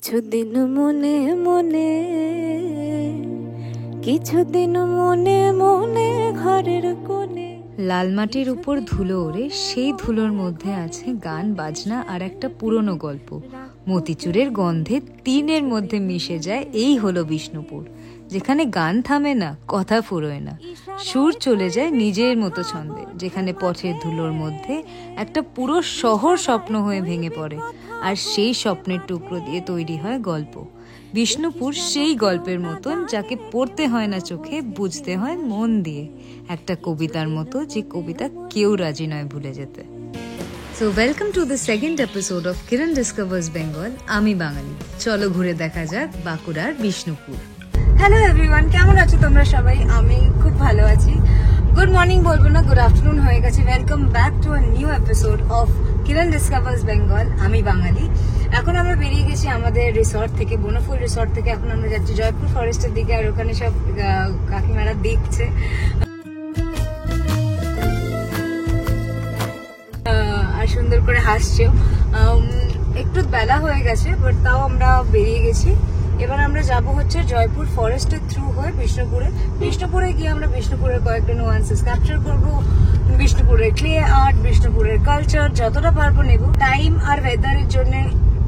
কিছুদিন মনে মনে কিছুদিন মনে মনে ঘরের কোণে। লাল মাটির উপর ধুলো ওড়ে, সেই ধুলোর মধ্যে আছে গান বাজনা আর একটা পুরনো গল্প। মতিচুরের গন্ধে টিনের মধ্যে মিশে যায়। এই হলো বিষ্ণুপুর, যেখানে গান থামে না, কথা ফুরোয় না, সুর চলে যায় নিজের মতো ছন্দে, যেখানে পথের ধুলোর মধ্যে একটা পুরো শহর স্বপ্ন হয়ে ভেঙে পড়ে, আর সেই স্বপ্নের টুকরো দিয়ে তৈরি হয় গল্প। বিষ্ণুপুর সেই গল্পের মতন, যাকে পড়তে হয় না চোখে, বুঝতে হয় মন দিয়ে। একটা কবিতার মতো, যে কবিতা কেউ রাজি নয় ভুলে যেতে। So welcome to the second episode of কিরণ ডিসকভার্স বেঙ্গল, আমি বাঙালি। চলো ঘুরে দেখা যাক বাঁকুড়ার বিষ্ণুপুর। হ্যালো এভরিওয়ান, কেমন আছো তোমরা সবাই? আমি খুব ভালো আছি। গুড মর্নিং বলবো না, গুড আফটারনুন হয়ে গেছে। Welcome back to a new episode of কিরণ ডিসকভার্স বেঙ্গল, আমি বাঙালি। এখন আমরা বেরিয়ে গেছি আমাদের রিসর্ট থেকে, বনফুল রিসর্ট থেকে। এখন আমরা যাচ্ছি জয়পুর ফরেস্টের দিকে, আর ওখানে সব কাকিমারা দেখছে আর সুন্দর করে হাসছেও। একটু বেলা হয়ে গেছে, বাট তাও আমরা বেরিয়ে গেছি। এবার আমরা যাব হচ্ছে জয়পুর ফরেস্টের থ্রু হয়ে বিষ্ণুপুরে গিয়ে আমরা বিষ্ণুপুরের কয়েকটা নুয়ান্সেস ক্যাপচার করবো, বিষ্ণুপুরের ক্লে আর্ট, বিষ্ণুপুরের কালচার, যতটা পারবো নেব। টাইম আর ওয়েদারের জন্য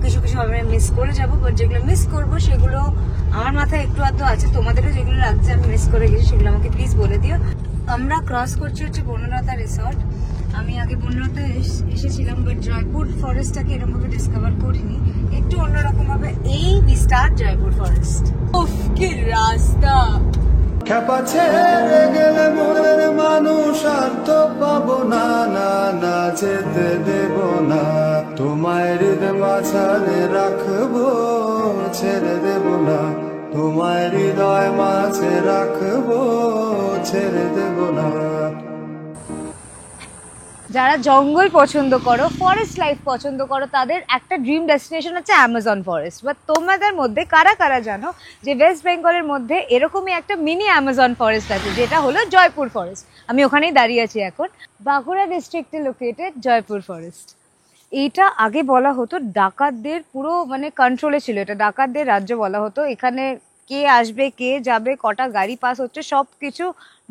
কিছু কিছু আমি মিস করে যাবো, বাট যেগুলো মিস করবো সেগুলো আমার মাথায় একটু আধটু আছে। তোমাদেরও যেগুলো লাগছে আমি মিস করে গেছি, সেগুলো আমাকে প্লিজ বলে দিও। আমরা ক্রস করছি হচ্ছে বনলতা রিসর্ট। আমি আগে বনলতা এসেছিলাম, বাট জয়পুর ফরেস্টটাকে এরকম ভাবে ডিসকভার করিনি, একটু অন্যরকম ভাবে। এই বিস্তার জয়পুর ফরেস্ট। উফ কি রাস্তা! খেপা ছেড়ে গেলে মনের মানুষ আর তো পাবো না, না না যেতে দেব না। তোমায় হৃদয় মাঝারে রাখবো, ছেড়ে দেব না। তোমায় হৃদয় মাঝে রাখবো, ছেড়ে দেব না। যারা জঙ্গল পছন্দ করো, ফরেস্ট লাইফ পছন্দ করো, তাদের একটা ড্রিম ডেস্টিনেশন হচ্ছে অ্যামাজন ফরেস্ট। বা তোমাদের মধ্যে কারা কারা জানো যে ওয়েস্ট বেঙ্গলের মধ্যে এরকমই একটা মিনি অ্যামাজন ফরেস্ট আছে, যেটা হলো জয়পুর ফরেস্ট। আমি ওখানেই দাঁড়িয়ে আছি এখন। বাঁকুড়া ডিস্ট্রিক্টে লোকেটেড জয়পুর ফরেস্ট। এইটা আগে বলা হতো ডাকাতদের পুরো কন্ট্রোলে ছিল, এটা ডাকাতদের রাজ্য বলা হতো। এখানে কে আসবে, কে যাবে, কটা গাড়ি পাস হচ্ছে, সব কিছু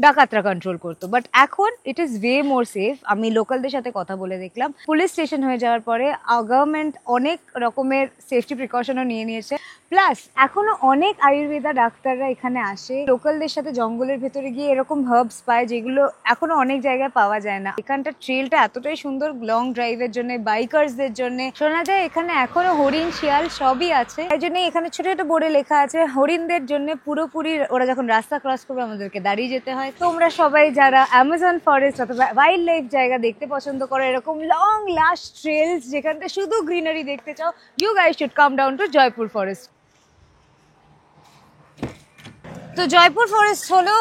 ডাকাতরা কন্ট্রোল করতো। বাট এখন it is way more safe. আমি লোকালদের সাথে কথা বলে দেখলাম, পুলিশ স্টেশন হয়ে যাওয়ার পরে গভর্নমেন্ট অনেক রকমের সেফটি প্রিকশনও নিয়ে নিয়েছে। প্লাস এখনো অনেক আয়ুর্বেদা ডাক্তাররা এখানে আসে, লোকালদের সাথে জঙ্গলের ভেতরে গিয়ে এরকম হার্বস পায়, যেগুলো এখনো অনেক জায়গায় পাওয়া যায় না। এখানটার ট্রেলটা এতটাই সুন্দর, লং ড্রাইভের জন্য, বাইকার্সদের জন্য। শোনা যায় এখানে এখনো হরিণ, শিয়াল সবই আছে। তাই জন্য এখানে ছোট ছোট বোর্ডে লেখা আছে হরিণদের জন্য পুরোপুরি, ওরা যখন রাস্তা ক্রস করবে আমাদেরকে দাঁড়িয়ে যেতে হয়। তোমরা সবাই যারা অ্যামাজন ফরেস্ট অথবা ওয়াইল্ড লাইফ জায়গা দেখতে পছন্দ করো, এরকম লং লাস্ট ট্রেলস যেখানটা শুধু গ্রিনারি দেখতে চাও, you guys should come down to Jaipur forest. তো জয়পুর ফরেস্ট হলো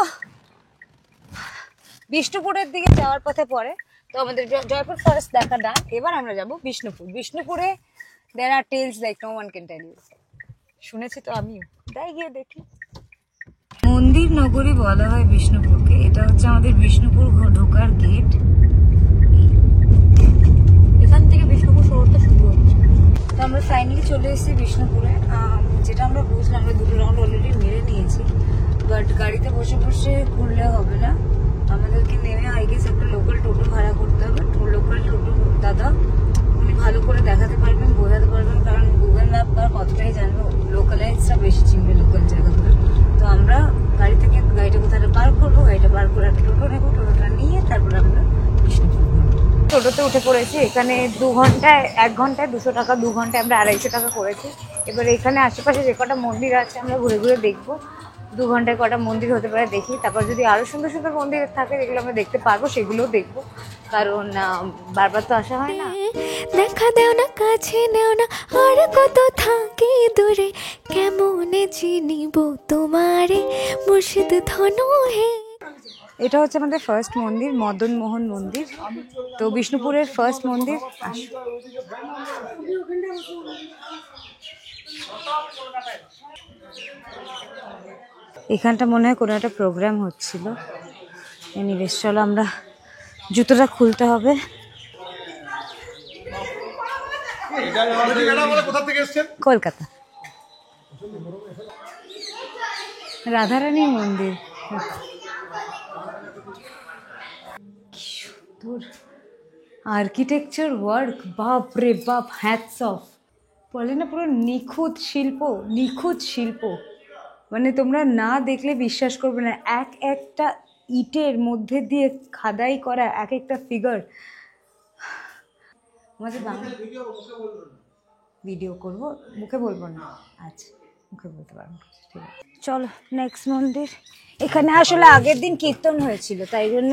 বিষ্ণুপুরের দিকে যাওয়ার পথে পড়ে। তো আমাদের জয়পুর ফরেস্ট দেখা ডান। এবার আমরা যাব বিষ্ণুপুরে there are tales like no one can tell you। শুনেছি তো আমিও, তাই গিয়ে দেখি। মন্দির নগরী বলা হয় বিষ্ণুপুরকে। এটা হচ্ছে আমাদের বিষ্ণুপুর ঢোকার গেট। এখান থেকে বিষ্ণুপুর শহরটা শুরু হচ্ছে। তো আমরা ফাইনালি চলে এসেছি বিষ্ণুপুরে। যেটা আমরা বুঝলাম, আমরা দুটো রাউন্ড অলরেডি মেরে নিয়েছি, বাট গাড়িতে বসে বসে ঘুরলে হবে না, আমাদেরকে নেমে আই গেস একটা লোকাল টোটো ভাড়া করতে হবে। লোকাল টোটো দাদা উনি ভালো করে দেখাতে পারবেন, বোঝাতে পারবেন, কারণ গুগল ম্যাপ আর কতটাই জানবে, লোকালাইজটা বেশি চিনবে লোকাল জায়গাগুলো। তো আমরা গাড়ি থেকে গাড়িটা কোথায় পার্ক করবো, গাড়িটা পার্ক করে একটা টোটো নেবো, টোটোটা নিয়ে তারপরে আমরা বিষ্ণুপুর ঘুরবো। টোটোতে উঠে পড়েছি। এখানে 2 ঘন্টায় 1 ঘন্টায় 200 টাকা, 2 ঘন্টায় আমরা 250 টাকা করেছি। এবার এখানে আশেপাশে যে কটা মন্দির আছে আমরা ঘুরে ঘুরে দেখবো। 2 ঘন্টায় কটা মন্দির হতে পারে দেখি, তারপর যদি আরো সুন্দর সুন্দর মন্দির থাকে যেগুলো আমরা দেখতে পারবো, সেগুলোও দেখবো, কারণ বারবার তো আসা হয় না। দেখা দেও না, কাছে নেও না, আর কত থাকি দূরে, কেমনে চিনিব তোমারে মুর্শিদ ধনু হে। এটা হচ্ছে আমাদের ফার্স্ট মন্দির, মদন মোহন মন্দির। তো বিষ্ণুপুরের ফার্স্ট মন্দির। এখানটা মনে হয় কোনো একটা প্রোগ্রাম হচ্ছিল। এনিওয়েজ চলো, আমরা জুতোটা খুলতে হবে। কলকাতা। রাধারানীর মন্দির, কি সুন্দর আর্কিটেকচার ওয়ার্ক, বাপ রে বাপ, হ্যাটস অফ। বলে না পুরো নিখুঁত শিল্প, নিখুঁত শিল্প, মানে তোমরা না দেখলে বিশ্বাস করবে না। এক একটা ইটের মধ্যে দিয়ে খাদাই করা এক একটা ফিগার। আমাদের বাংলা ভিডিও করবো, মুখে বলবো না, আচ্ছা মুখে বলতে পারবো, ঠিক আছে। চলো নেক্সট মন্দির। এখানে আসলে আগের দিন কীর্তন হয়েছিল, তাই জন্য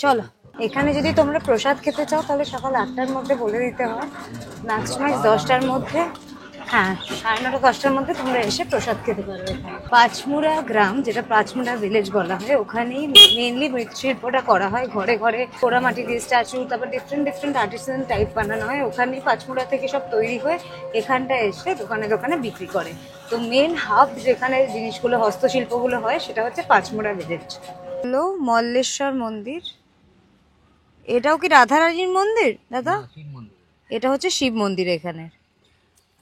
চলো। এখানে যদি তোমরা প্রসাদ খেতে চাও তাহলে সকাল 8টার মধ্যে বলে দিতে হয়, ম্যাক্সিমাম 10টার মধ্যে, হ্যাঁ 9:30 10টার মধ্যে তোমরা এসে প্রসাদ খেতে পারবে। পাঁচমুড়া গ্রাম, যেটা পাঁচমুড়া ভিলেজ বলা হয়, ওখানেই মেনলি মৃৎশিল্পটা করা হয়। ঘরে ঘরে পোড়া মাটি দিয়ে স্ট্যাচু, তারপর ডিফারেন্ট আর্টিসান টাইপ বানানো হয়। ওখানেই পাঁচমুড়া থেকে সব তৈরি হয়ে এখানটা এসে দোকানে দোকানে বিক্রি করে। তো মেন হাব যেখানে জিনিসগুলো হস্তশিল্পগুলো হয় সেটা হচ্ছে পাঁচমুড়া ভিলেজ। হলো মল্লেশ্বর মন্দির। এটাও কি রাধারানীর মন্দির দাদা? এটা হচ্ছে শিব মন্দির এখানে।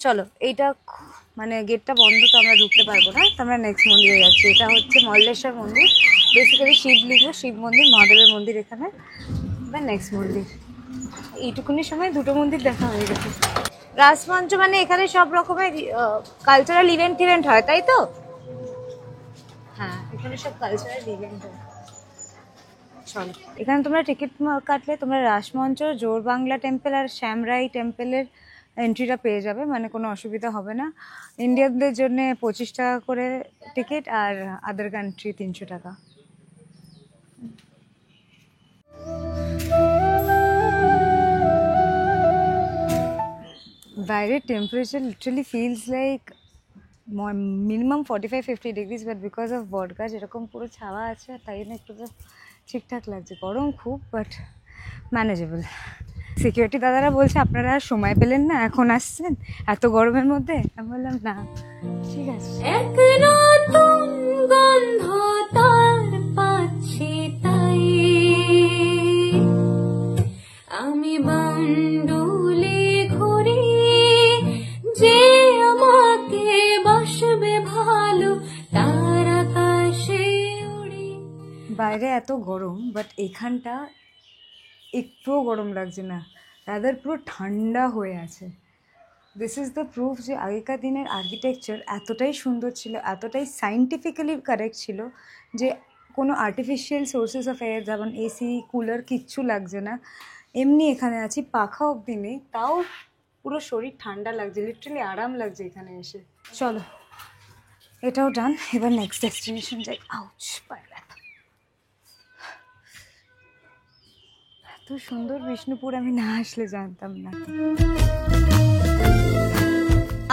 চলো, এইটা মানে গেটটা বন্ধ, তো আমরা ঢুকতে পারবো না, তো আমরা নেক্সট মন্দিরে যাচ্ছি। এটা হচ্ছে মল্লেশ্বর মন্দির, বেসিক্যালি শিবলিঙ্গ, শিব মন্দির, মহাদেবের মন্দির এখানে। এবার নেক্সট মন্দির। এইটুকুনি সময় দুটো মন্দির দেখা হয়ে গেছে। রাসমঞ্চ মানে এখানে সব রকমের কালচারাল ইভেন্ট হয়, তাই তো? হ্যাঁ, এখানে সব কালচারাল ইভেন্ট হয়। চলো, এখানে তোমরা টিকিট কাটলে তোমরা রাসমঞ্চ, জোরবাংলা টেম্পল আর শ্যামরাই টেম্পলের এন্ট্রিটা পেয়ে যাবে, মানে কোনো অসুবিধা হবে না। ইন্ডিয়ানদের জন্য 25 টাকা করে টিকিট, আর আদার কান্ট্রি 300 টাকা। বাইরের temperature literally feels like minimum 45-50 degrees, but because of বটগাছ এরকম পুরো ছাওয়া আছে, তাই জন্য একটু তো ঠিকঠাক লাগছে। গরম খুব, বাট ম্যানেজেবল। সিকিউরিটি দাদারা বলছে আপনারা আর সময় পেলেন না, এখন আসছেন এত গরমের মধ্যে। আমি বললাম না, ঠিক আছে। এক নতুন গন্ধ তার পাচ্ছি, তাই আমি বান্ডুলে ঘুরি, যে আমাকে বাসবে ভালো তার আকাশে উড়ি। বাইরে এত গরম, বাট এখানটা একটুও গরম লাগছে না, রাদার পুরো ঠান্ডা হয়ে আছে। দিস ইজ দ্য প্রুফ যে আগেকার দিনের আর্কিটেকচার এতটাই সুন্দর ছিল, এতটাই সাইন্টিফিক্যালি কারেক্ট ছিল যে কোনো আর্টিফিশিয়াল সোর্সেস অফ এয়ার, যেমন এসি কুলার কিচ্ছু লাগছে না। এমনি এখানে আছি, পাখা অবধি নেই, তাও পুরো শরীর ঠান্ডা লাগছে, লিটারালি আরাম লাগছে এখানে এসে। চলো, এটাও ডান। এবার নেক্সট ডেস্টিনেশন যাই। আউচ, পায়ে ব্যথা। এত সুন্দর বিষ্ণুপুর আমি না আসলে জানতাম না।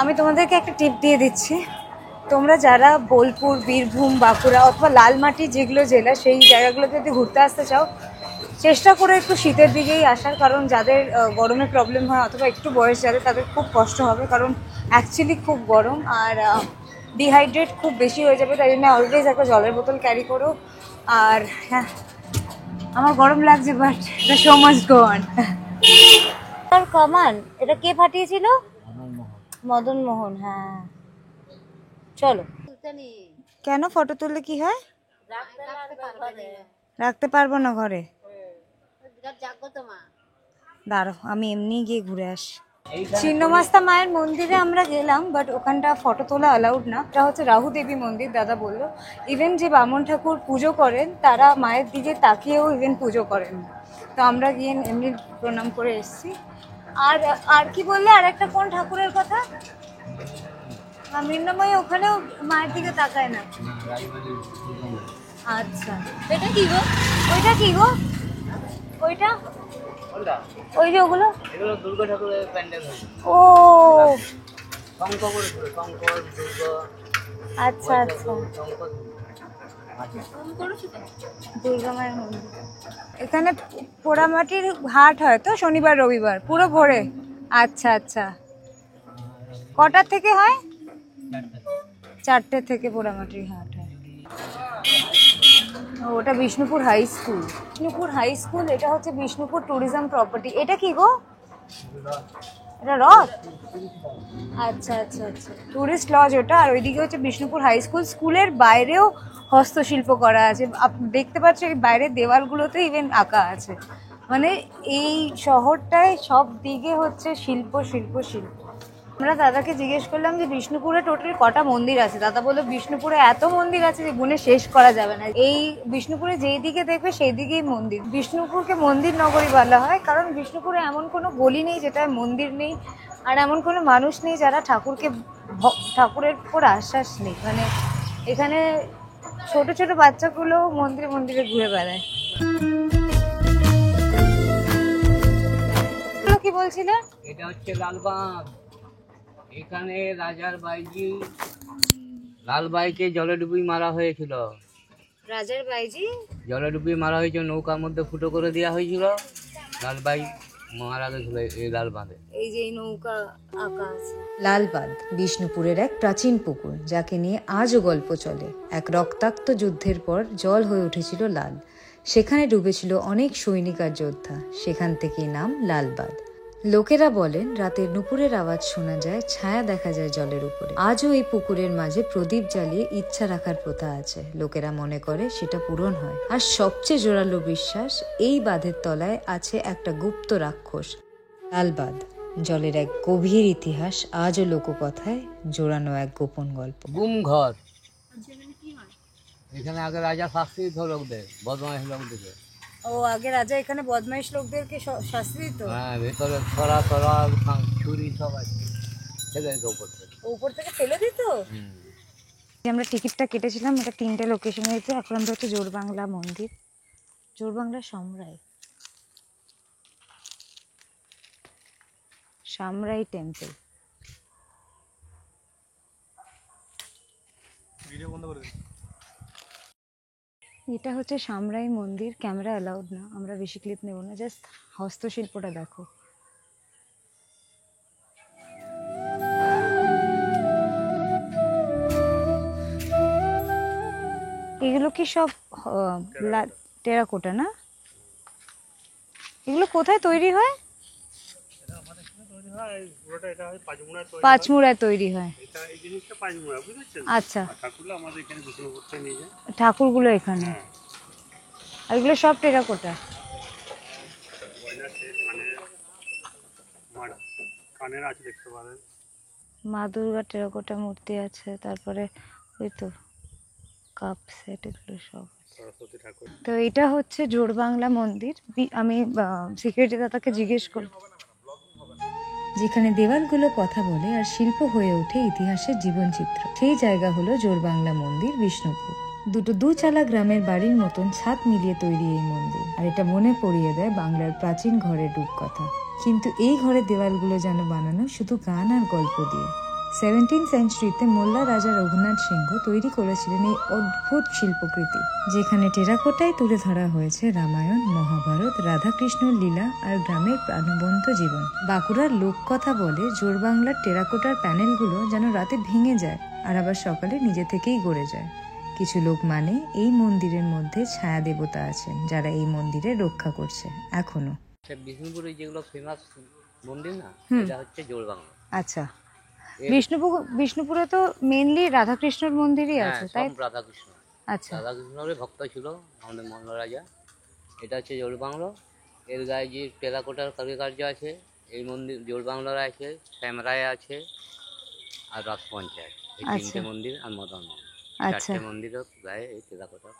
আমি তোমাদেরকে একটা টিপ দিয়ে দিচ্ছি, তোমরা যারা বোলপুর, বীরভূম, বাঁকুড়া অথবা লালমাটি যেগুলো জেলা, সেই জায়গাগুলোতে যদি ঘুরতে আসতে চাও, চেষ্টা করে একটু শীতের দিকেই আসার, কারণ যাদের গরমে প্রবলেম হয় অথবা একটু বয়স যাদের, তাদের খুব কষ্ট হবে, কারণ অ্যাকচুয়ালি খুব গরম আর ডিহাইড্রেট খুব বেশি হয়ে যাবে। তাই জন্য অলওয়েজ একটা জলের বোতল ক্যারি করো। আর হ্যাঁ, আমার গরম লাগছে, but the show must go on. কামান এটা কে ফাটিয়েছিল? মদন মোহন। হ্যাঁ, চলো। কেন ফটো তুললে কি হয়? রাখতে পারবো না ঘরে, দাঁড়ো আমি এমনি গিয়ে ঘুরে আসি। ছিন্নমাস্তা মায়ের মন্দিরে আমরা গেলাম, বাট ওখানটা ফটো তোলা অ্যালাউড না। এটা হচ্ছে রাহু দেবী মন্দির, দাদা বললো। ইভেন যে বামন ঠাকুর পুজো করেন তারা মায়ের দিকে তাকিয়েও ইভেন পুজো করেন না। তো আমরা গিয়ে এমনি প্রণাম করে এসেছি। আর আর কি বললে, আর একটা কোন ঠাকুরের কথা? মৃন্ময়, ওখানেও মায়ের দিকে তাকায় না। আচ্ছা, এটা কি গো? ওইটা কি গো? ওইটা ওই যে ওগুলো দুর্গা ঠাকুরের প্যান্ডেল। ও শঙ্কর দুর্গা। আচ্ছা আচ্ছা, দুর্গা মায়ের মন্দির। এখানে পোড়ামাটির হাট হয় তো শনিবার রবিবার পুরো ভোরে? আচ্ছা আচ্ছা, কটার থেকে হয়? 4টে থেকে পোড়ামাটির হাট হয়। ওটা Bishnupur high school. Bishnupur high school, এটা হচ্ছে বিষ্ণুপুর ট্যুরিজম প্রপার্টি। এটা কি গো? এটা রথ? আচ্ছা আচ্ছা আচ্ছা, টুরিস্ট লজ ওটা। আর ওইদিকে হচ্ছে বিষ্ণুপুর হাই স্কুল। স্কুলের বাইরেও হস্তশিল্প করা আছে, দেখতে পাচ্ছ এই বাইরের দেওয়ালগুলোতে ইভেন আঁকা আছে। মানে এই শহরটায় সব দিকে হচ্ছে শিল্প শিল্প শিল্প। আমরা দাদাকে জিজ্ঞেস করলাম যে বিষ্ণুপুরে টোটাল কটা মন্দির আছে। দাদা বললো বিষ্ণুপুরে এত মন্দির আছে যে গুণে শেষ করা যাবে না। এই বিষ্ণুপুরে যেই দিকে দেখবে সেই দিকেই মন্দির। বিষ্ণুপুরকে মন্দির নগরী বলা হয় কারণ বিষ্ণুপুরে এমন কোনো গলি নেই যেটায় মন্দির নেই, আর এমন কোনো মানুষ নেই যারা ঠাকুরের উপর আশ্বাস নেই। মানে এখানে ছোট ছোট বাচ্চাগুলো মন্দিরে মন্দিরে ঘুরে বেড়ায়। কি বলছিলে? এটা হচ্ছে লালবাঁধ। এখানে রাজার বাইজি লালবাইকে জলে ডুবি মারা হয়েছিল। রাজার বাইজি জলে ডুবি মারা হয়েছিল, নৌকার মধ্যে ফুটো করে দেওয়া হয়েছিল। লালবাই মারা গেছিল এই লাল বাঁধে। এই যে নৌকা আঁকা আছে। লালবাঁধ বিষ্ণুপুরের এক প্রাচীন পুকুর, যাকে নিয়ে আজও গল্প চলে। এক রক্তাক্ত যুদ্ধের পর জল হয়ে উঠেছিল লাল। সেখানে ডুবেছিল অনেক সৈনিক আর যোদ্ধা, সেখান থেকেই নাম লালবাঁধ। লোকেরা বলেন রাতের নুপুরের আওয়াজ শোনা যায়, ছায়া দেখা যায় জলের উপরে। আজও এই পুকুরের মাঝে প্রদীপ জ্বালিয়ে ইচ্ছা রাখার প্রথা আছে। লোকেরা মনে করে সেটা পূরণ হয়। আর সবচেয়ে জোরালো বিশ্বাস, এই বাঁধের তলায় আছে একটা গুপ্ত রাক্ষস। লালবাঁধ জলের এক গভীর ইতিহাস, আজও লোককথায় জোড়ানো এক গোপন গল্প। গুম ঘর। এখানে আগে রাজা শাস্তি দিত লোকদের, বদমাইশ লোকদেরকে। ও, আগে রাজা এখানে বদমাইশ লোকদেরকে শাস্তি দিত? হ্যাঁ, ভেতরে ছড়া ছুরি সব আছে, ফেলে দিত উপর থেকে। উপর থেকে ফেলে দিত? আমরা টিকিটটা কেটেছিলাম, এটা 3টে লোকেশন হয়েছে। এখন আমরা হচ্ছে জোরবাংলা মন্দির, জোরবাংলা সামরাই টেম্পল। এটা হচ্ছে সামরাই মন্দির। ক্যামেরা অ্যালাউড না, আমরা বেশি ক্লিপ নেব না, জাস্ট হস্তশিল্পটা দেখো। এগুলো কি সব টেরাকোটা না? এগুলো কোথায় তৈরি হয়? পাঁচমুড়ায় তৈরি হয়। আচ্ছা, ঠাকুরগুলো এখানে, আর এগুলো সব টেরাকোটা। মা দুর্গা টেরাকোটা মূর্তি আছে, তারপরে ওই তো কাপ সেট, এগুলো সব। তো এটা হচ্ছে জোরবাংলা মন্দির। আমি সিকিউরিটি দাদাকে জিজ্ঞেস করি, যেখানে দেওয়ালগুলো কথা বলে আর শিল্প হয়ে ওঠে ইতিহাসের জীবনচিত্র, সেই জায়গা হলো জোরবাংলা মন্দির, বিষ্ণুপুর। দুটো দুচালা গ্রামের বাড়ির মতন ছাদ মিলিয়ে তৈরি এই মন্দির। আর এটা মনে পড়িয়ে দেয় বাংলার প্রাচীন ঘরের রূপকথা। কিন্তু এই ঘরের দেওয়ালগুলো যেন বানানো শুধু গান আর গল্প দিয়ে। 17th সেঞ্চুরিতে মোল্লা রাজা রঘুনাথ সিংহ তৈরি করেছিলেন এই অদ্ভুত শিল্পকৃতি, যেখানে টেরাকোটায় তুলে ধরা হয়েছে রামায়ণ, মহাভারত, রাধাকৃষ্ণর লীলা আর গ্রামের প্রাণবন্ত জীবন। বাঁকুড়ার লোককথা বলে জোরবাংলার টেরাকোটার প্যানেলগুলো যেন রাতে ভেঙে যায় আর আবার সকালে নিজে থেকেই গড়ে যায়। কিছু লোক মানে এই মন্দিরের মধ্যে ছায়া দেবতা আছেন, যারা এই মন্দিরে রক্ষা করছে এখনো। বিষ্ণুপুরে যেগুলো ফেমাস মন্দির না, এটা হচ্ছে জোরবাংলা। আচ্ছা, বিষ্ণুপুরে তো মেইনলি রাধাকৃষ্ণর মন্দিরই আছে, তাই? রাধাকৃষ্ণ। আচ্ছা, রাধাকৃষ্ণের ভক্ত ছিল আমাদের মোল্লা রাজা। এটা হচ্ছে জোরবাংলা। এর গায়ে যে টেরাকোটার কারুকার্য আছে, এই মন্দির জোরবাংলার আছে, শ্যামরায় আছে, আর রাজপঞ্চায়েত, এই 3টে মন্দির আর মদন। আচ্ছা, 4টে মন্দিরের গায়ে এই টেরাকোটার।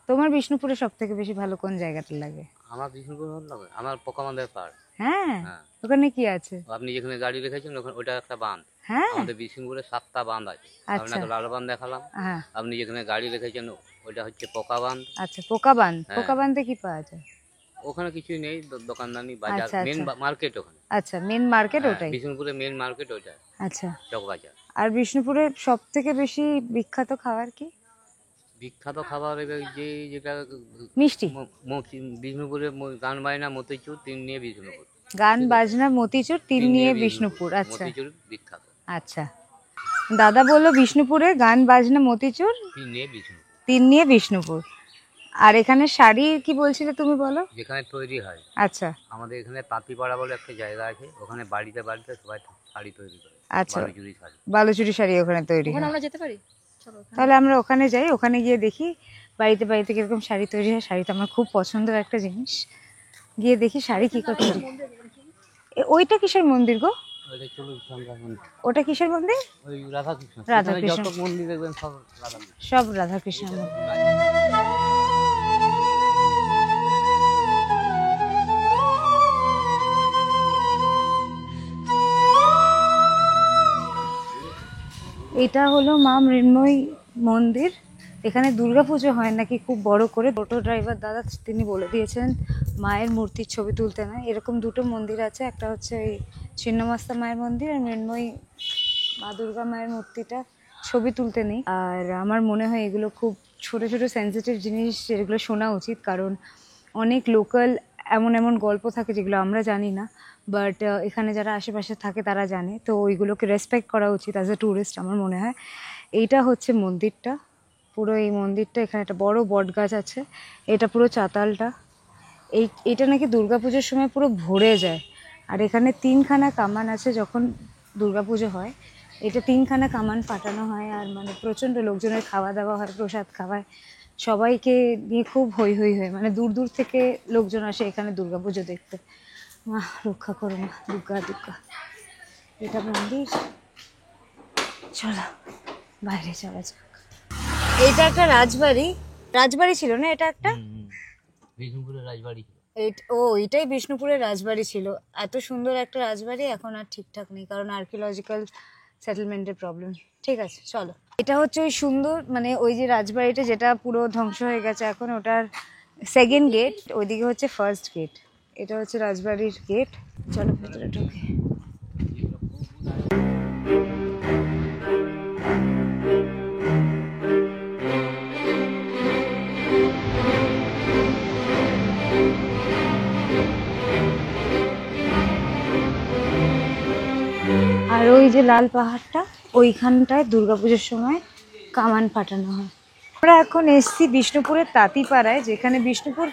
তোমার বিষ্ণুপুরে সব থেকে বেশি ভালো কোন জায়গাটা লাগে? আমার বিষ্ণুপুর ভালো লাগে, আমার পোকামাদের পাড়। হ্যাঁ, হ্যাঁ, ওখানে কি আছে? আপনি যেখানে গাড়ি রেখেছেন ওটা একটা বাঁধ। হ্যাঁ, আমাদের বিষ্ণুপুরে 7টা বাঁধ আছে। আপনাকে লাল বাঁধ দেখালাম। হ্যাঁ, আপনি যেখানে গাড়ি রেখেছেন ওটা হচ্ছে পোকা বাঁধ। আচ্ছা, পোকা বাঁধ। পোকা বাঁধে কি পাওয়া যায়? ওখানে কিছুই নেই, দোকানদানি, বাজার, মেন মার্কেট ওখানে। আচ্ছা, মেন মার্কেট ওটাই? বিষ্ণুপুরে মেন মার্কেট ওটা। আচ্ছা, চক বাজার। আর বিষ্ণুপুরে সব থেকে বেশি বিখ্যাত খাবার কি? বিখ্যাত খাবার যেটা মিষ্টি। বিষ্ণুপুরে গান বাজনা মতিচুর, তিন নিয়ে বিষ্ণুপুর। গান বাজনা মতিচুর, তিন নিয়ে বিষ্ণুপুর। আচ্ছা, মতিচুর বিখ্যাত। আচ্ছা, দাদা বললো বিষ্ণুপুরে গান বাজনা মতিচুর, তিন নিয়ে বিষ্ণুপুর। তিন নিয়ে বিষ্ণুপুর। আর এখানে শাড়ি কি বলছিলে তুমি, বলো। যেখানে তৈরি হয়, আচ্ছা আমাদের এখানে তাঁতিপাড়া বলে একটা জায়গা আছে, ওখানে বাড়িতে বাড়িতে সবাই শাড়ি তৈরি করে। আচ্ছা, বালুচুরি শাড়ি। বালুচুরি শাড়ি ওখানে তৈরি হয়। আমরা যেতে পারি, তাহলে আমরা ওখানে যাই, ওখানে গিয়ে দেখি বাড়িতে বাড়িতে কিরকম শাড়ি তৈরি হয়। শাড়ি তো আমার খুব পছন্দের একটা জিনিস, গিয়ে দেখি শাড়ি কি করে তৈরি। ওইটা কিসের মন্দির গো? ওইটা চলুন সংখ্যা মন্দির। ওটা কিসের মন্দির? ওই রাধাকৃষ্ণ। রাধাকৃষ্ণ। যত মন্দির দেখবেন সব রাধাকৃষ্ণ। সব রাধাকৃষ্ণ মন্দির। এটা হলো মা মৃন্ময়ী মন্দির। এখানে দুর্গাপুজো হয় নাকি খুব বড় করে। টোটো ড্রাইভার দাদা তিনি বলে দিয়েছেন মায়ের মূর্তির ছবি তুলতে না। এরকম দুটো মন্দির আছে, একটা হচ্ছে এই ছিন্নমস্তা মায়ের মন্দির, আর মৃন্ময়ী মা দুর্গা মায়ের মূর্তিটা ছবি তুলতে নেই। আর আমার মনে হয় এগুলো খুব ছোট ছোট সেন্সিটিভ জিনিস, যেগুলো শোনা উচিত, কারণ অনেক লোকাল এমন এমন গল্প থাকে যেগুলো আমরা জানি না, বাট এখানে যারা আশেপাশে থাকে তারা জানে, তো ওইগুলোকে রেসপেক্ট করা উচিত অ্যাজ এ ট্যুরিস্ট আমার মনে হয়। এইটা হচ্ছে মন্দিরটা, পুরো এই মন্দিরটা। এখানে একটা বড় বট গাছ আছে, এটা পুরো চাতালটা। এটা নাকি দুর্গাপুজোর সময় পুরো ভরে যায়। আর এখানে 3খানা কামান আছে, যখন দুর্গাপুজো হয় এটা 3খানা কামান ফাটানো হয়, আর মানে প্রচণ্ড লোকজনের খাওয়া দাওয়া হয়, প্রসাদ খাওয়ায়, সবাইকে নিয়ে খুব হই হই হয়। মানে দূর দূর থেকে লোকজন আসে এখানে দুর্গাপুজো দেখতে। মা রক্ষা করো মা, দুর্গা দুর্গা। এটা মন্দির, চলো বাইরে চলা যাক। এটা একটা রাজবাড়ি, রাজবাড়ি ছিল না এটা একটা? বিষ্ণুপুরের রাজবাড়ি। এটাই বিষ্ণুপুরের রাজবাড়ি ছিল। এত সুন্দর একটা রাজবাড়ি এখন আর ঠিকঠাক নেই, কারণ আর্কিওলজিক্যাল সেটেলমেন্টের প্রবলেম। ঠিক আছে চলো। এটা হচ্ছে ওই সুন্দর, মানে ওই যে রাজবাড়িটা যেটা পুরো ধ্বংস হয়ে গেছে এখন, ওটার সেকেন্ড গেট, ওইদিকে হচ্ছে ফার্স্ট গেট। এটা হচ্ছে রাজবাড়ির গেট। চলো ভেতরে ঢুকে। আর ওই যে লাল পাহাড়টা, ওইখানটায় দুর্গাপুজোর সময় কামান ফাটানো হয়। আমরা এখন এসছি বিষ্ণুপুরের তাঁতিপাড়ায়, যেখানে বিষ্ণুপুর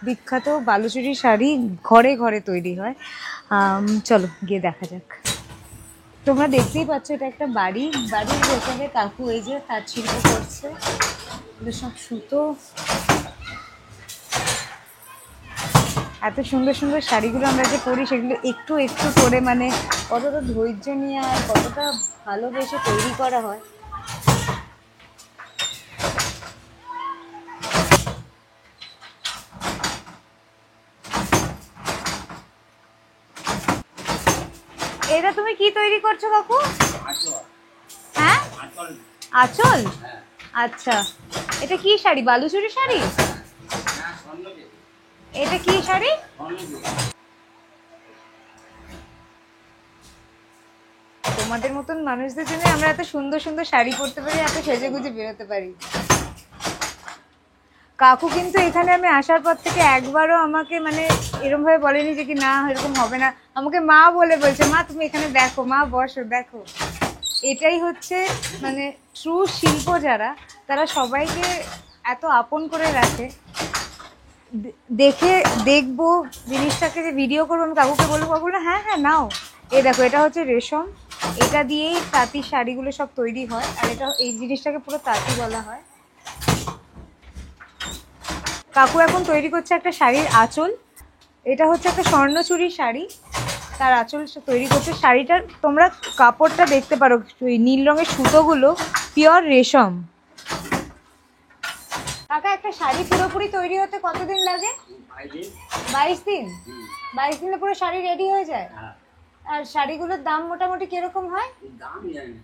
বিখ্যাত বালুচুরি শাড়ি ঘরে ঘরে তৈরি হয়। চলো গিয়ে দেখা যাক। তোমরা দেখতেই পাচ্ছ এটা একটা বাড়ি, বাড়ির ভেতরে কাকু এই যে তাঁত শিল্প করছে, সব সুতো। এত সুন্দর সুন্দর শাড়িগুলো আমরা যে পরি, সেগুলো একটু একটু করে মানে কতটা ধৈর্য নিয়ে আর কতটা ভালোবেসে তৈরি করা হয়। এটা তুমি কি তৈরি করছো কাকু? হ্যাঁ, আঁচল। আচ্ছা, এটা কি শাড়ি? বালুচুরি শাড়ি? এটা কি শাড়ি? তোমাদের মতন মানুষদের জন্য আমরা এত সুন্দর সুন্দর শাড়ি পরতে পারি, এত সেজে গুজে বেরোতে পারি। কাকু কিন্তু এখানে আমি আসার পর থেকে একবারও আমাকে মানে এরকম ভাবে বলেনি যে কি না এরকম হবে না, আমাকে মা বলে বলছে, মা তুমি এখানে দেখো, মা বসো দেখো। এটাই হচ্ছে মানে ট্রু শিল্প, যারা তারা সবাইকে এত আপন করে রাখে। দেখে দেখবো জিনিসটাকে, যে ভিডিও করবো, আমি কাকুকে বলবো, কাকু না হ্যাঁ হ্যাঁ নাও। এই দেখো, এটা হচ্ছে রেশম, এটা দিয়েই তাঁতির শাড়িগুলো সব তৈরি হয়। আর এটা এই জিনিসটাকে পুরো তাঁতি বলা হয়। কাকু এখন তৈরি করছে একটা শাড়ির আঁচল। এটা হচ্ছে একটা স্বর্ণচুরি শাড়ি, তার আঁচল তৈরি করছে। শাড়িটার তোমরা কাপড়টা দেখতে পারো, নীল রঙের সুতোগুলো পিওর রেশম। কাকা একটা শাড়ি পুরোপুরি তৈরি হতে কতদিন লাগে? 22 দিন। 22 দিনে পুরো শাড়ি রেডি হয়ে যায়? আর শাড়িগুলোর দাম মোটামুটি কিরকম হয়? দাম জানি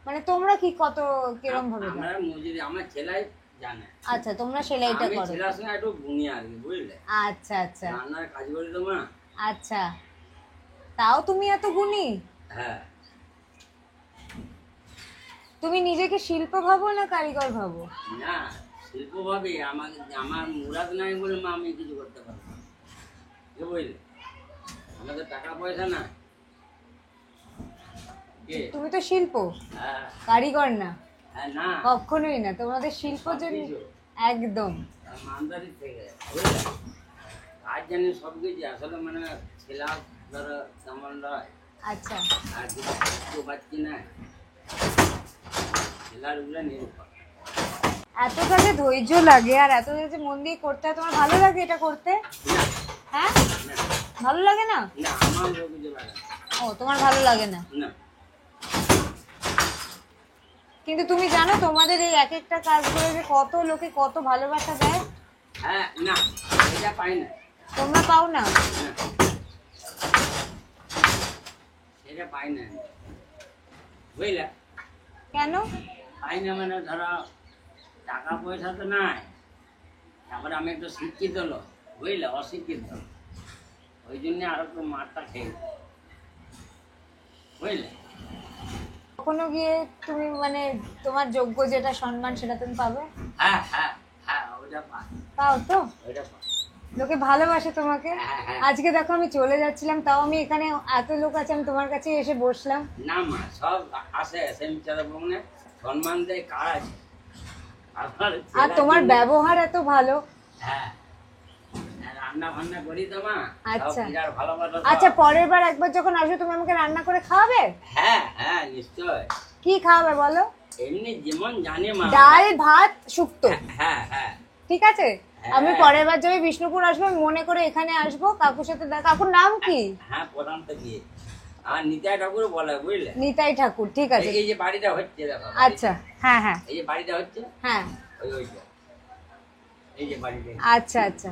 মানে তোমরা কি কত কিরকম ভাবে? আমরা মজুরি আমার ছেলাই জানে। আচ্ছা, তোমরা সেলাইটা করো? আমি ছেলার সঙ্গে একটু বুনি আর কি, বুঝলে? আচ্ছা আচ্ছা, রান্নার কাজ করি তো মা। আচ্ছা, তাও তুমি এত গুণী? হ্যাঁ। তুমি নিজেকে শিল্প ভাবো না কারিগর ভাবো? না, শিল্প ভাবে। আমার মুরাদ নাই বলে মা আমি কিছু করতে পারবো না, বুঝলে? আমাদের টাকা পয়সা না। তুমি তো শিল্প, হ্যাঁ। কারিগর না। হ্যাঁ না, কখনোই না। তোমাদের শিল্প একদম। মালদারি থেকে বুঝলে কাজ জানি সব কিছু আসলে মানে ছেলার ধরো তেমন নয় আচ্ছা আর কিছু পাচ্ছি না ছেলার উপরে নির্ভর এতটা যে ধৈর্য লাগে আর এত যে মন দিয়ে করতে হয় তোমার ভালো লাগে এটা করতে হ্যাঁ ভালো লাগে না না আমার কিছু লাগে ও তোমার ভালো লাগে না না কিন্তু তুমি জানো তোমাদের এই এক একটা কাজ করে যে কত লোকে কত ভালোবাসা দেয় হ্যাঁ না এটা পাই না তোমরা পাও না এটা পাই না বুঝলে কেন পাই না মানে ধরো টাকা পয়সা তো নাই তারপরে আমি একটু শিক্ষিত লোক বুঝলে অশিক্ষিত ওই জন্য আর একটু মারটা খেয়ে বুঝলে কখনো গিয়ে তুমি মানে তোমার যোগ্য যেটা সম্মান সেটা তুমি পাবে হ্যাঁ হ্যাঁ হ্যাঁ ওইটা পাই পাও তো ওইটা পাই লোকে ভালোবাসে তোমাকে হ্যাঁ। আজকে দেখো আমি চলে যাচ্ছিলাম তাও আমি এখানে এত লোক আছে আমি তোমার কাছে এসে বসলাম না মা সব আসে সেমিচারে বমনে সম্মান দেয় কার আছে আর তোমার ব্যবহার এত ভালো হ্যাঁ রান্না বান্না করি তো মা আচ্ছা। বিরাট ভালোবাসা তো। আচ্ছা পরের বার একবার যখন আসবে তুমি আমাকে রান্না করে খাওয়াবে হ্যাঁ হ্যাঁ নিশ্চয় কি খাওয়াবে বলো এমনি যেমন জানে মা ডাল ভাত শুক্তো হ্যাঁ হ্যাঁ ঠিক আছে আমি পরের বার যবে বিষ্ণুপুর আসবো আমি মনে করে এখানে আসবো কাকুর সাথে কাকুর নাম কি হ্যাঁ প্রধান তো গিয়ে আর নিতাই ঠাকুর বলে বুঝলে নিতাই ঠাকুর ঠিক আছে এই যে বাড়িটা হচ্ছে দেখো আচ্ছা হ্যাঁ হ্যাঁ এই যে বাড়িটা হচ্ছে হ্যাঁ ওইটা এই যে বাড়িটা আচ্ছা আচ্ছা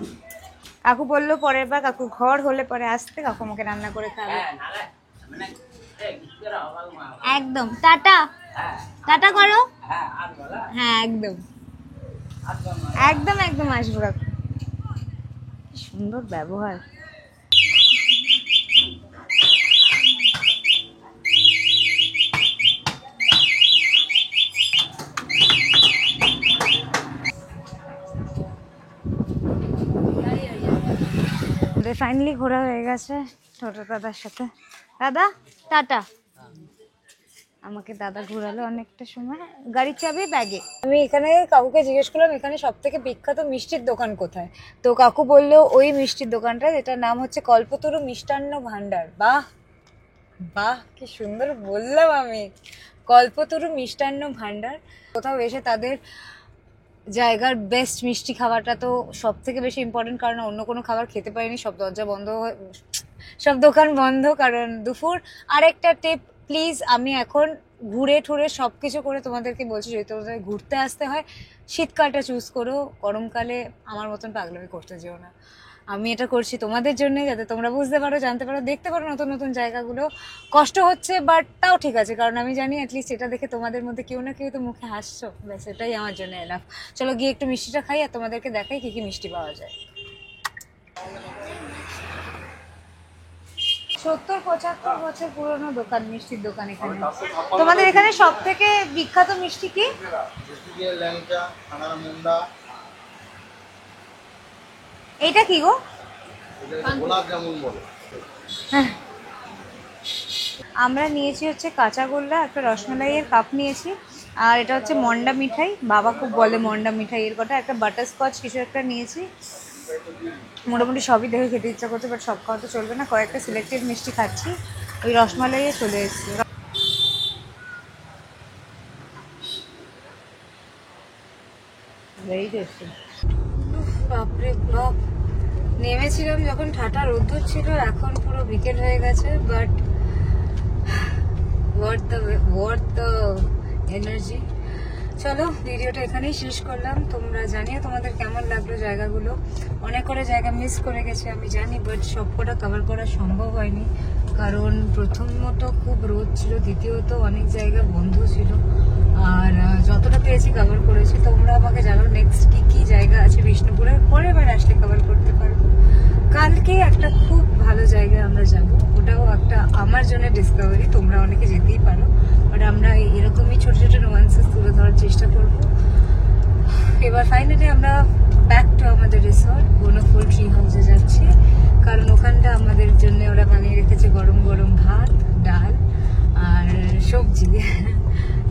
কাকু বললো পরের বার কাকুর ঘর হলে পরে আসতে কাকু আমাকে রান্না করে খাবে হ্যাঁ নালে মানে কিছু করে হবে মা একদম টাটা হ্যাঁ টাটা করো হ্যাঁ আর বলা হ্যাঁ একদম একদম একদম আসবো কাকু কি সুন্দর ব্যবহার ফাইনালি ঘোরা হয়ে গেছে ছোটো দাদার সাথে দাদা টাটা আমাকে দাদা ঘোরালো অনেকটা সময় গাড়ির চাবি ব্যাগে আমি এখানে কাকুকে জিজ্ঞেস করলাম এখানে সব থেকে বিখ্যাত মিষ্টির দোকান কোথায় তো কাকু বললো ওই মিষ্টির দোকানটা যেটার নাম হচ্ছে কল্পতরু মিষ্টান্ন ভান্ডার বাহ বাহ কি সুন্দর বললাম আমি কল্পতরু মিষ্টান্ন ভান্ডার কোথাও এসে তাদের জায়গার বেস্ট মিষ্টি খাওয়াটা তো সব থেকে বেশি ইম্পর্টেন্ট কারণ অন্য কোনো খাবার খেতে পারিনি সব দরজা বন্ধ সব দোকান বন্ধ কারণ দুপুর আরেকটা টিপ প্লিজ আমি এখন ঘুরে ঠুরে সব কিছু করে তোমাদেরকে বলছি যদি তোমাদের ঘুরতে আসতে হয় শীতকালটা চুজ করো গরমকালে আমার মতন পাগলামি করতে যেও না আমি এটা করছি তোমাদের জন্য যাতে তোমরা বুঝতে পারো জানতে পারো দেখতে পারো নতুন নতুন জায়গাগুলো কষ্ট হচ্ছে বাট তাও ঠিক আছে কারণ আমি জানি অ্যাটলিস্ট এটা দেখে তোমাদের মধ্যে কেউ না কেউ তো মুখে হাসছো ব্যাস এটাই আমার জন্য এনাফ চলো গিয়ে একটু মিষ্টিটা খাই আর তোমাদেরকে দেখাই কী কী মিষ্টি পাওয়া যায় 70-75 বছর পুরনো দোকান মিষ্টির দোকান এখানে তোমাদের এখানে সব থেকে বিখ্যাত মিষ্টি কি এইটা কি গো আমরা নিয়েছি হচ্ছে কাঁচাগোল্লা একটা রসমালাইয়ের কাপ নিয়েছি আর এটা হচ্ছে মন্ডা মিঠাই বাবা খুব বলে মন্ডা মিঠাইয়ের কথা একটা বাটারস্কচ কিছু একটা নিয়েছি মোটামুটি সবই দেখে খেতে ইচ্ছা করছে বাট সব খাওয়া তো চলবে না কয়েকটা সিলেক্টেড মিষ্টি খাচ্ছি ওই রসমালাইয়ে চলে এসেছি ভেরি টেস্টি বাপরে বাপ নেমেছিলাম যখন ঠাটা রোদ্দুর ছিল এখন পুরো বিকেল হয়ে গেছে বাট ওয়ার্থ দ্য এনার্জি চলো ভিডিওটা এখানেই শেষ করলাম তোমরা জানিও তোমাদের কেমন লাগলো জায়গাগুলো অনেক করে জায়গা মিস করে গেছে আমি জানি বাট সবকটা কভার করা সম্ভব হয়নি কারণ প্রথমত খুব রোদ ছিল দ্বিতীয়ত অনেক জায়গা বন্ধ ছিল আর যতটা পেয়েছি কভার করেছি তোমরা আমাকে জানো নেক্সট কী কী জায়গা আছে বিষ্ণুপুরের পরের বার আসলে কভার করতে পারবো কালকে একটা খুব ভালো জায়গায় আমরা যাব ওটাও একটা আমার জন্য ডিসকভারি তোমরা অনেকে যেতেই পারো বাট আমরা এরকমই ছোট ছোট নোয়ান্সেস তুলে ধরার চেষ্টা করব এবার ফাইনালি আমরা ব্যাক টু আমাদের রিসর্ট বনফুল ট্রি হাউসে যাচ্ছি কারণ ওখানটা আমাদের জন্য ওরা বানিয়ে রেখেছে গরম গরম ভাত ডাল আর সবজি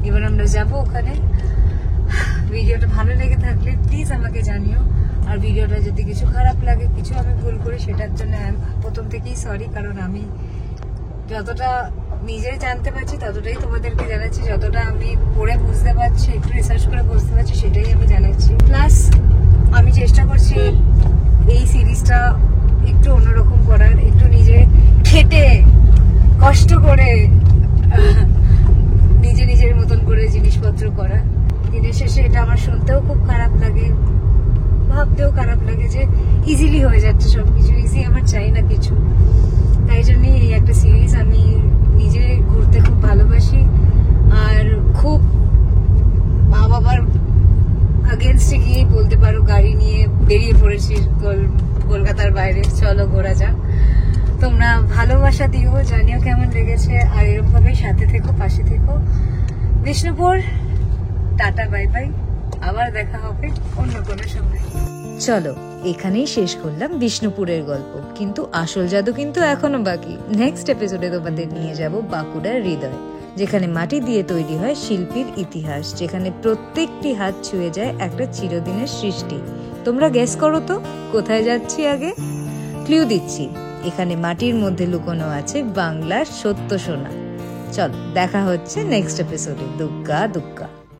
এবার আমরা যাব ওখানে ভিডিওটা ভালো লেগে থাকলে প্লিজ আমাকে জানিও আর ভিডিওটা যদি কিছু খারাপ লাগে, কিছু আমি ভুল করি, সেটার জন্য প্রথম থেকেই সরি। কারণ আমি যতটা নিজে জানতে পারছি ততটাই তোমাদেরকে জানাচ্ছি, যতটা আমি পড়ে বুঝতে পারছি, একটু রিসার্চ করে বুঝতে পারছি, সেটাই আমি জানাচ্ছি। প্লাস আমি চেষ্টা করছি এই সিরিজটা একটু অন্যরকম করার, একটু নিজে খেটে কষ্ট করে নিজের মতন করে জিনিসপত্র করা। দিনের শেষে এটা আমার শুনতেও খুব খারাপ লাগে, ভাবতেও খারাপ লাগে যে ইজিলি হয়ে যাচ্ছে সবকিছু। ইজি আমার চাই না কিছু। তাই জন্যই এই একটা সিরিজ। আমি নিজে ঘুরতে খুব ভালোবাসি, আর খুব মা বাবার আগেনস্টে গিয়ে বলতে পারো গাড়ি নিয়ে বেরিয়ে পড়েছি কলকাতার বাইরে, চলো ঘোরা যাক। তোমরা ভালোবাসা দিও, জানিও কেমন লেগেছে, আর এরকম ভাবে সাথে থেকো, পাশে থেকো। বিষ্ণুপুর, টাটা, বাই বাই, আবার দেখা হবে অন্য কোনো সময়। চলো এখানেই শেষ করলাম বিষ্ণুপুরের গল্প, কিন্তু আসল জাদু কিন্তু এখনো বাকি। নেক্সট এপিসোডে তোমাদের নিয়ে যাব বাঁকুড়ার হৃদয়, যেখানে মাটি দিয়ে তৈরি হয় শিল্পীর ইতিহাস, যেখানে প্রত্যেকটি হাত ছুঁয়ে যায় একটা চিরদিনের সৃষ্টি। তোমরা গেস করো তো কোথায় যাচ্ছি? আগে ক্লু দিচ্ছি, এখানে মাটির মধ্যে লুকোনো আছে বাংলার সত্য সোনা। চল দেখা হচ্ছে নেক্সট এপিসোডে। দুগ্গা দুগ্গা।